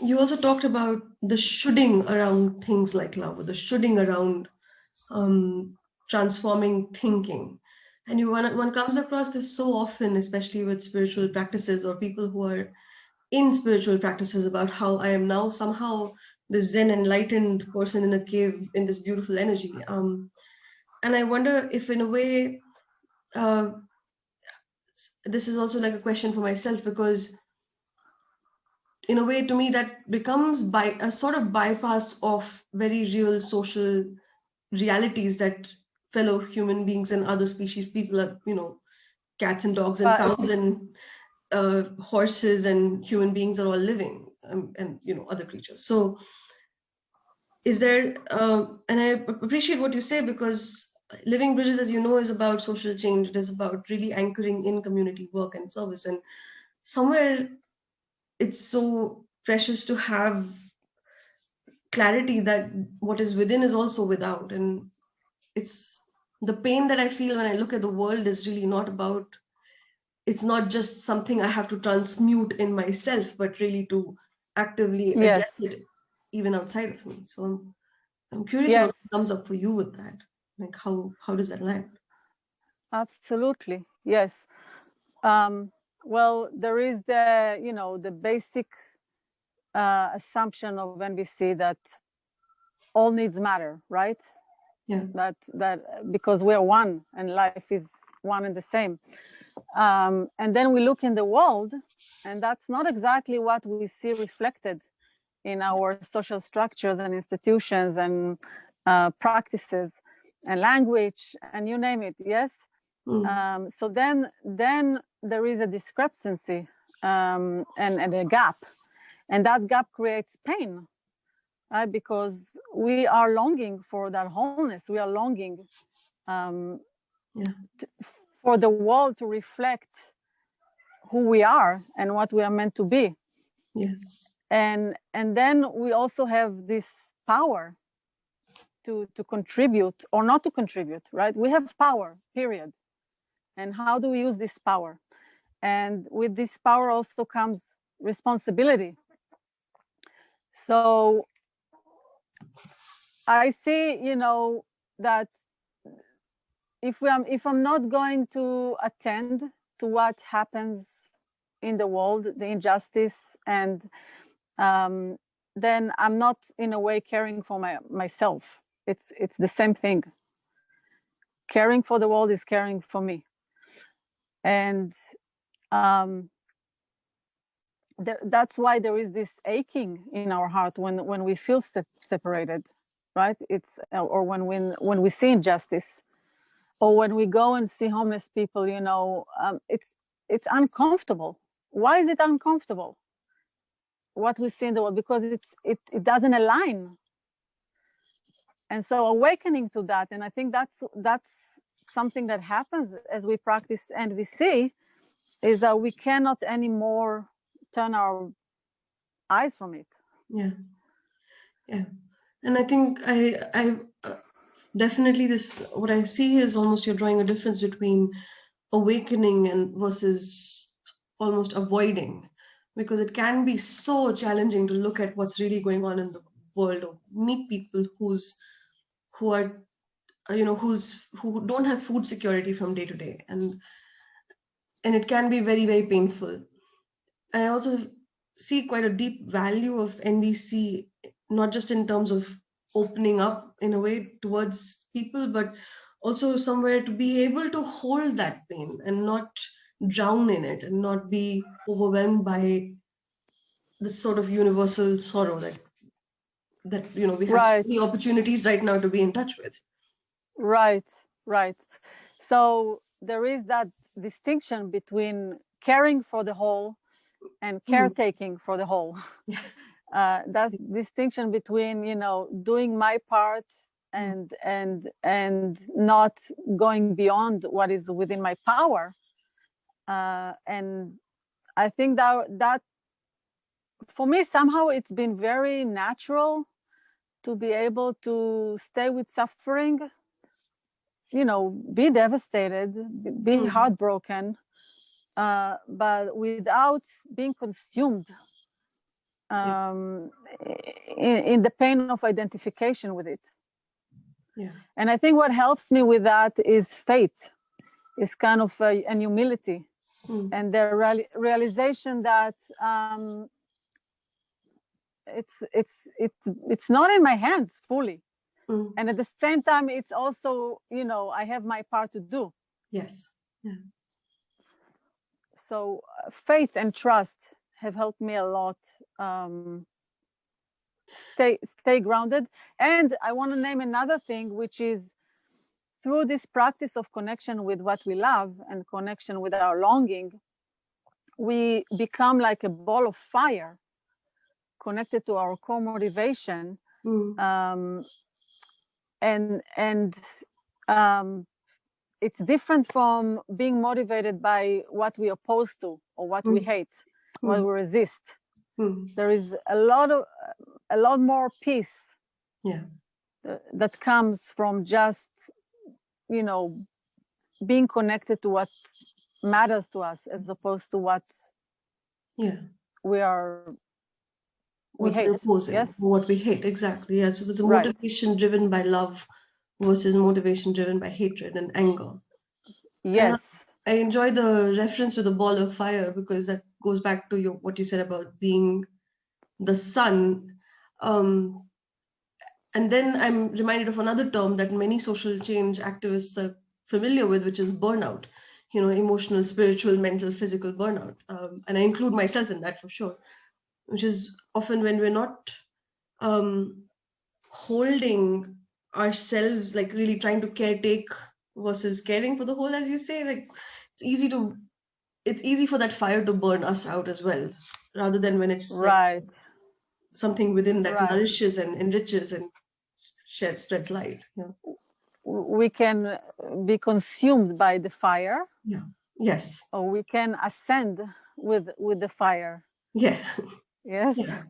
You also talked about the shoulding around things like love, or the shoulding around transforming thinking. And one comes across this so often, especially with spiritual practices or people who are in spiritual practices, about how I am now somehow the Zen enlightened person in a cave in this beautiful energy. And I wonder if, in a way, uh, this is also like a question for myself, because in a way, to me, that becomes by a sort of bypass of very real social realities that fellow human beings and other species people are, cats and dogs and But cows and horses and human beings are all living, and other creatures. So is there and I appreciate what you say, because living bridges, as you know, is about social change. It is about really anchoring in community work and service, and somewhere it's so precious to have clarity that what is within is also without. And it's the pain that I feel when I look at the world is really not about, it's not just something I have to transmute in myself, but really to actively yes, address it even outside of me. So I'm curious about yes, what comes up for you with that. Like how does that land? absolutely. Yes. Um, well, there is the, the basic assumption of NVC that all needs matter, right? Yeah. That because we're one and life is one and the same. And then we look in the world, and that's not exactly what we see reflected in our social structures and institutions and practices and language and you name it. Yes. Mm. So then there is a discrepancy, and a gap, and that gap creates pain, right? Because we are longing for that wholeness. We are longing um, Yeah. for the world to reflect who we are and what we are meant to be. Yeah. And then we also have this power to contribute or not to contribute, right? We have power, period. And how do we use this power? And with this power also comes responsibility. So I see, that if I'm not going to attend to what happens in the world, the injustice, and um, then I'm not in a way caring for myself. It's the same thing. Caring for the world is caring for me, and um, that's why there is this aching in our heart when we feel separated, right? It's or when we see injustice, or when we go and see homeless people. It's uncomfortable. Why is it uncomfortable? What we see in the world, because it doesn't align. And so awakening to that, and I think that's something that happens as we practice NVC, is that we cannot anymore turn our eyes from it. Yeah. Yeah. And I think I definitely, this, what I see is almost you're drawing a difference between awakening and versus almost avoiding, because it can be so challenging to look at what's really going on in the world, or meet people who are who don't have food security from day to day, and it can be very, very painful. I also see quite a deep value of NVC, not just in terms of opening up in a way towards people, but also somewhere to be able to hold that pain and not drown in it, and not be overwhelmed by this sort of universal sorrow that we have so Right, many opportunities right now to be in touch with. right, right. So there is that distinction between caring for the whole and Mm. caretaking for the whole. That's distinction between doing my part Mm. and not going beyond what is within my power. And I think that for me somehow it's been very natural to be able to stay with suffering, be devastated, be Mm. heartbroken, but without being consumed in the pain of identification with it. Yeah. And I think what helps me with that is faith, is kind of an humility, and the realization that it's not in my hands fully, and at the same time, it's also, you know, I have my part to do. Yes. Yeah. So faith and trust have helped me a lot. Stay grounded. And I want to name another thing, which is through this practice of connection with what we love and connection with our longing, we become like a ball of fire connected to our core motivation. And it's different from being motivated by what we oppose to or what we hate, what we resist. There is a lot more peace that comes from just, you know, being connected to what matters to us, as opposed to what we hate. Opposing, yes, what we hate, exactly. Yeah. So there's a motivation driven by love versus motivation driven by hatred and anger. Yes. And I enjoy the reference to the ball of fire, because that goes back to what you said about being the sun. And then I'm reminded of another term that many social change activists are familiar with, which is burnout. You know, emotional, spiritual, mental, physical burnout. And I include myself in that for sure, which is often when we're not holding ourselves, like really trying to caretake versus caring for the whole, as you say. Like it's easy for that fire to burn us out as well, rather than when it's like something within that nourishes and enriches and spreads light. We can be consumed by the fire. Yeah. Yes. Or we can ascend with the fire. Yeah. Yes. Yeah.